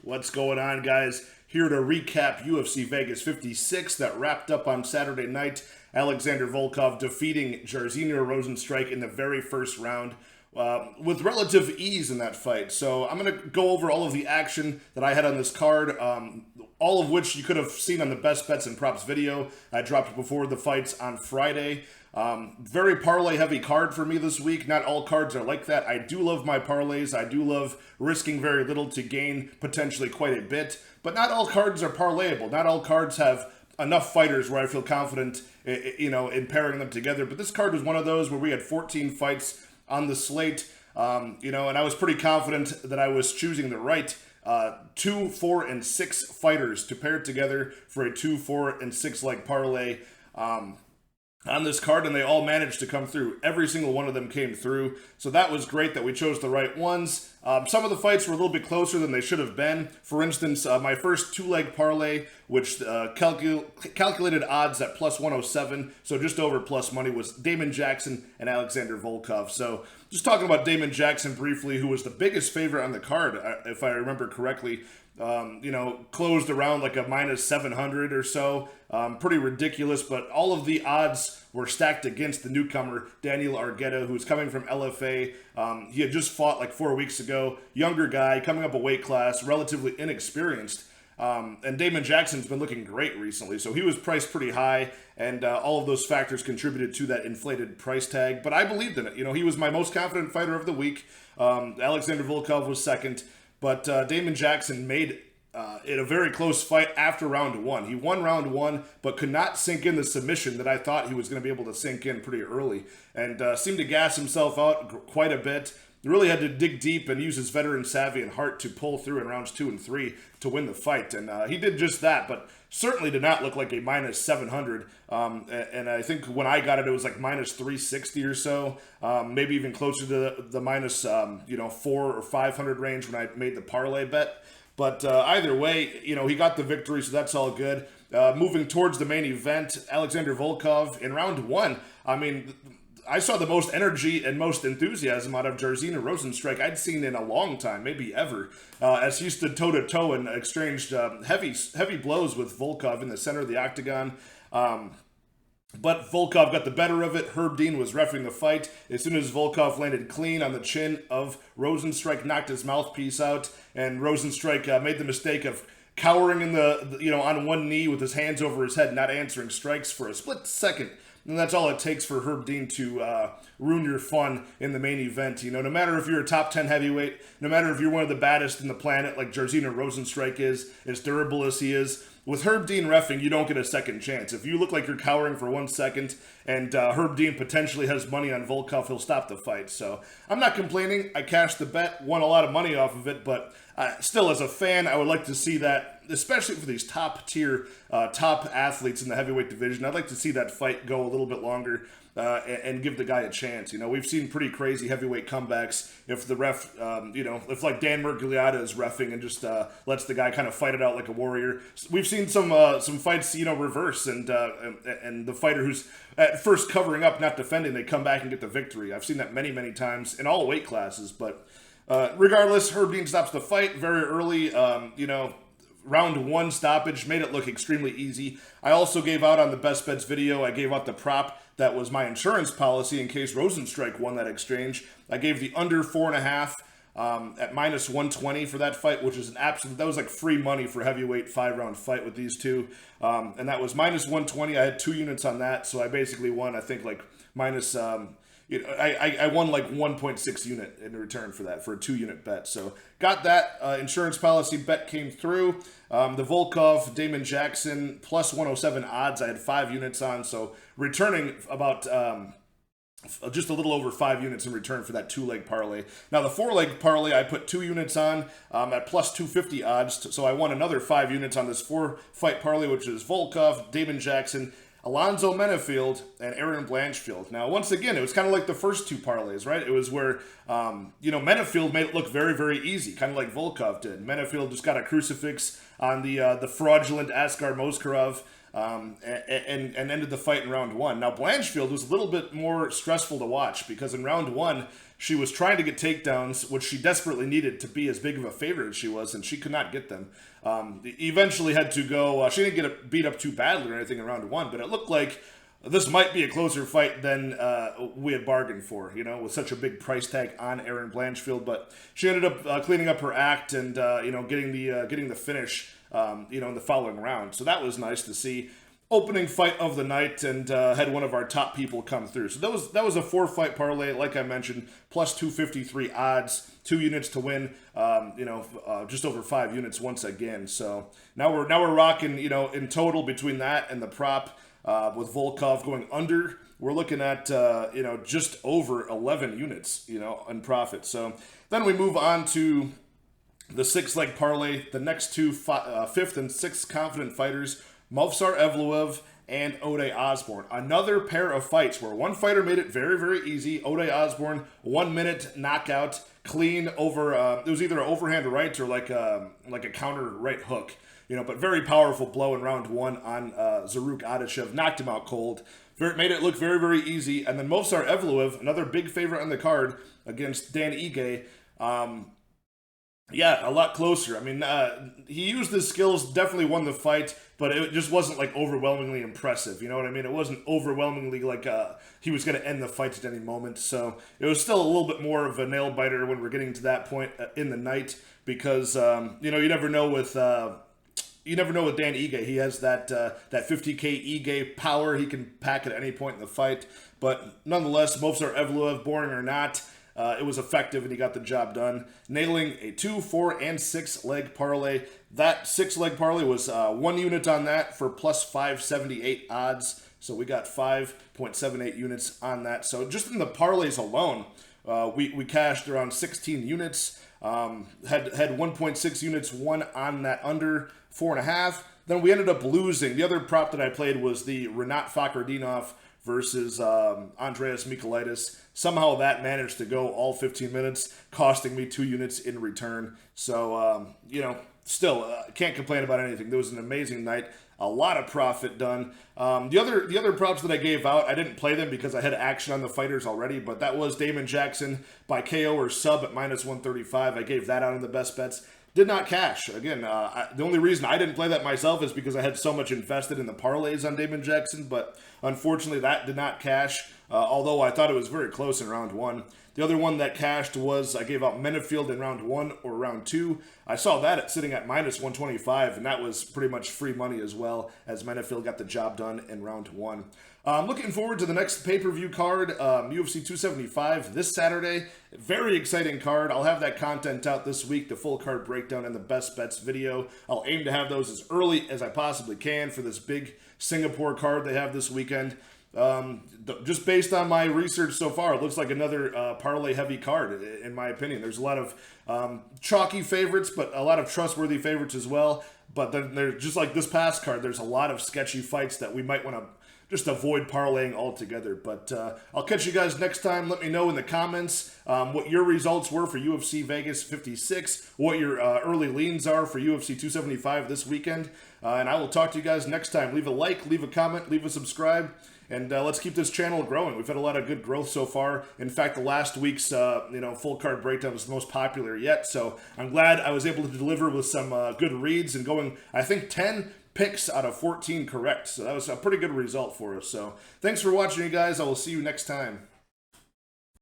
What's going on, guys? Here to recap UFC Vegas 56 that wrapped up on Saturday night. Alexander Volkov defeating Jairzinho Rozenstruik in the very first round with relative ease in that fight. So I'm going to go over all of the action that I had on this card, all of which you could have seen on the Best Bets and Props video. I dropped before the fights on Friday. Very parlay heavy card for me this week. Not all cards are like that. I do love my parlays. I do love risking very little to gain potentially quite a bit, but not all cards are parlayable. Not all cards have enough fighters where I feel confident, in pairing them together. But this card was one of those where we had 14 fights on the slate, and I was pretty confident that I was choosing the right 2, 4, and 6 fighters to pair together for a 2, 4, and 6 leg parlay on this card, and they all managed to come through. Every single one of them came through, so that was great that we chose the right ones. Some of the fights were a little bit closer than they should have been. For instance, my first 2-leg parlay, which calculated odds at plus 107, so just over plus money, was Damon Jackson and Alexander Volkov. So just talking about Damon Jackson briefly, who was the biggest favorite on the card, if I remember correctly. Closed around like a minus 700 or so. Pretty ridiculous, but all of the odds were stacked against the newcomer, Daniel Argueta, who's coming from LFA. He had just fought like 4 weeks ago. Younger guy, coming up a weight class, relatively inexperienced. And Damon Jackson's been looking great recently, so he was priced pretty high, and all of those factors contributed to that inflated price tag. But I believed in it. He was my most confident fighter of the week. Alexander Volkov was second. But Damon Jackson made it a very close fight after round 1. He won round 1, but could not sink in the submission that I thought he was going to be able to sink in pretty early. And seemed to gas himself out quite a bit. He really had to dig deep and use his veteran savvy and heart to pull through in rounds 2 and 3 to win the fight. And he did just that, but certainly did not look like a minus 700. And I think when I got it, it was like minus 360 or so. Maybe even closer to the minus, 400 or 500 range when I made the parlay bet. But either way, he got the victory, so that's all good. Moving towards the main event, Alexander Volkov in round 1. I saw the most energy and most enthusiasm out of Jairzinho Rozenstruik I'd seen in a long time, maybe ever, as he stood toe-to-toe and exchanged heavy blows with Volkov in the center of the octagon. But Volkov got the better of it. Herb Dean was reffing the fight. As soon as Volkov landed clean on the chin of Rozenstruik, knocked his mouthpiece out, and Rozenstruik made the mistake of cowering in on one knee with his hands over his head, not answering strikes for a split second. And that's all it takes for Herb Dean to ruin your fun in the main event. No matter if you're a top 10 heavyweight, no matter if you're one of the baddest in the planet like Jairzinho Rozenstruik is, as durable as he is, with Herb Dean reffing, you don't get a second chance. If you look like you're cowering for 1 second and Herb Dean potentially has money on Volkov, he'll stop the fight. So I'm not complaining. I cashed the bet, won a lot of money off of it, but still, as a fan, I would like to see that, especially for these top-tier, top athletes in the heavyweight division. I'd like to see that fight go a little bit longer and give the guy a chance. We've seen pretty crazy heavyweight comebacks if the ref, if like Dan Miragliotta is reffing and just lets the guy kind of fight it out like a warrior. We've seen some fights, reverse, and the fighter who's at first covering up, not defending, they come back and get the victory. I've seen that many, many times in all weight classes, but regardless, Herb Dean stops the fight very early. Round 1 stoppage made it look extremely easy. I also gave out on the Best Bets video, I gave out the prop that was my insurance policy in case Rozenstruik won that exchange. I gave the under 4.5 at minus 120 for that fight, which is that was like free money for a heavyweight 5-round fight with these two. And that was minus 120. I had 2 units on that, so I basically won, I think, like minus... I won like 1.6 unit in return for that, for a 2-unit bet. So got that insurance policy bet came through. The Volkov, Damon Jackson, plus 107 odds. I had 5 units on, so returning about just a little over 5 units in return for that 2-leg parlay. Now the 4-leg parlay, I put 2 units on at plus 250 odds. So I won another 5 units on this 4-fight parlay, which is Volkov, Damon Jackson, Alonzo Menafield, and Aaron Blanchfield. Now, once again, it was kind of like the first 2 parlays, right? It was where, Menafield made it look very, very easy, kind of like Volkov did. Menafield just got a crucifix on the fraudulent Askar Moskarov. and ended the fight in round one. Now, Blanchfield was a little bit more stressful to watch because in round one, she was trying to get takedowns, which she desperately needed to be as big of a favorite as she was, and she could not get them. Eventually had to go, she didn't get beat up too badly or anything in round one, but it looked like this might be a closer fight than we had bargained for, you know, with such a big price tag on Erin Blanchfield. But she ended up cleaning up her act and, getting the finish, in the following round. So that was nice to see. Opening fight of the night, and had one of our top people come through. So that was a 4-fight parlay, like I mentioned, plus 253 odds, 2 units to win. Just over 5 units once again. So now we're rocking. In total between that and the prop with Volkov going under, we're looking at just over 11 units in profit. So then we move on to the 6-leg parlay. The next two 5th and 6th confident fighters, Movsar Evloev and Ode Osborne. Another pair of fights where one fighter made it very, very easy. Ode Osborne, 1 minute knockout, clean over. It was either an overhand right or like a counter right hook. But very powerful blow in round one on Zaruk Adishev. Knocked him out cold. Made it look very, very easy. And then Movsar Evloev, another big favorite on the card against Dan Ige. A lot closer. I mean, he used his skills, definitely won the fight, but it just wasn't like overwhelmingly impressive. You know what I mean? It wasn't overwhelmingly like he was going to end the fight at any moment. So it was still a little bit more of a nail biter when we're getting to that point in the night because you never know with. You never know with Dan Ige. He has that 50K Ige power. He can pack at any point in the fight. But nonetheless, Movsar Evloev, boring or not, it was effective and he got the job done, nailing a 2, 4, and 6-leg parlay. That 6-leg parlay was 1 unit on that for plus 578 odds. So we got 5.78 units on that. So just in the parlays alone, we cashed around 16 units. Had 1.6 units won on that under 4.5. Then we ended up losing. The other prop that I played was the Renat Fakhretdinov versus Andreas Michailidis. Somehow that managed to go all 15 minutes, costing me 2 units in return. So, still can't complain about anything. There was an amazing night. A lot of profit done. The other props that I gave out, I didn't play them because I had action on the fighters already, but that was Damon Jackson by KO or sub at minus 135. I gave that out in the best bets. Did not cash. Again, the only reason I didn't play that myself is because I had so much invested in the parlays on Damon Jackson, but unfortunately that did not cash, although I thought it was very close in round one. The other one that cashed was I gave out Menefield in round 1 or round 2. I saw that sitting at minus 125, and that was pretty much free money as well, as Menefield got the job done in round 1. I'm looking forward to the next pay-per-view card, UFC 275 this Saturday. Very exciting card. I'll have that content out this week, the full card breakdown and the best bets video. I'll aim to have those as early as I possibly can for this big Singapore card they have this weekend. Just based on my research so far, it looks like another parlay-heavy card, in my opinion. There's a lot of chalky favorites, but a lot of trustworthy favorites as well. But then there's just like this past card, there's a lot of sketchy fights that we might want to just avoid parlaying altogether. But I'll catch you guys next time. Let me know in the comments what your results were for UFC Vegas 56, what your early leans are for UFC 275 this weekend. And I will talk to you guys next time. Leave a like, leave a comment, leave a subscribe. And let's keep this channel growing. We've had a lot of good growth so far. In fact, the last week's full card breakdown was the most popular yet. So I'm glad I was able to deliver with some good reads and going, I think, 10 picks out of 14 correct. So that was a pretty good result for us. So thanks for watching, you guys. I will see you next time.